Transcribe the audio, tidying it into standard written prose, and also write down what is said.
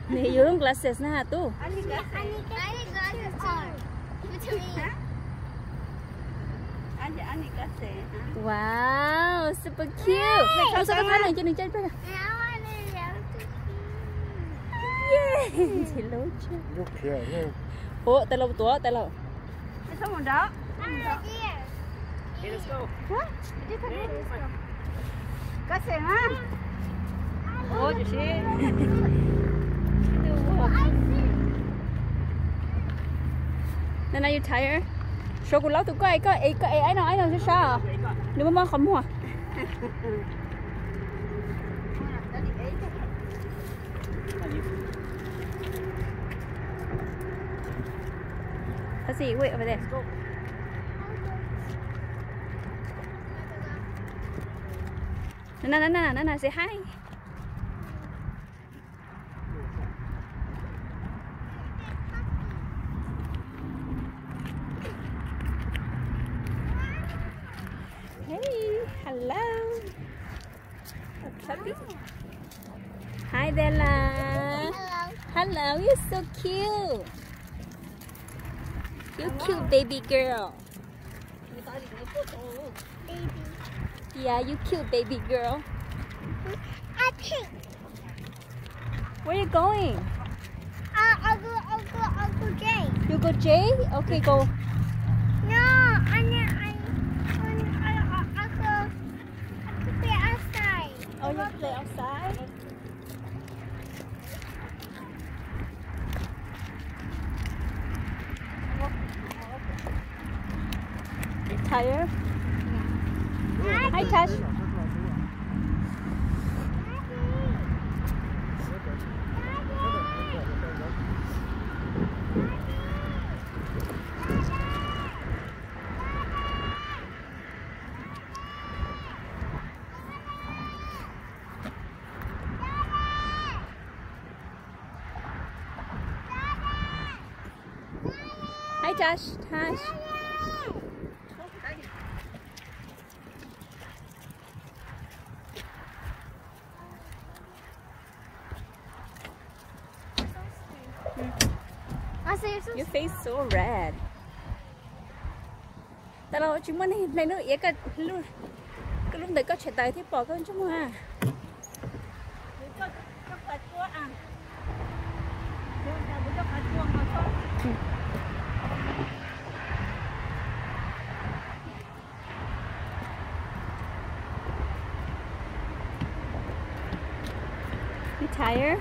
Nih, yung glasses na tuh. Wow, super cute. Sao sao cái này cho đừng chơi bây giờ. Yeah, chị lối chưa. Lúc kia nhá. Ủa, tay lâu tuổi, tay lâu. There's someone đó. Okay, let's go. What? Có xe hả? Ủa chị xe. Nana, you tired? Sô cô lấu tụi có ấy nào chứ sao? Đừng có không mua. Let's see, wait over there. Nana, say hi. Hey, hello. What's up? Hi, Della. Hello, you're so cute. You cute baby girl. Baby. Yeah, you cute baby girl. I think. Where you going? I'll go Jay. You go Jay? Okay, go. No, I go play outside. Oh, you play outside? Tired? Hi, Tash. Hi, Tash. Tash. Your face so red. Tại sao chúng mình này nữa vậy cái lúc đấy có trẻ tài thì bỏ con chúng mà. You tired?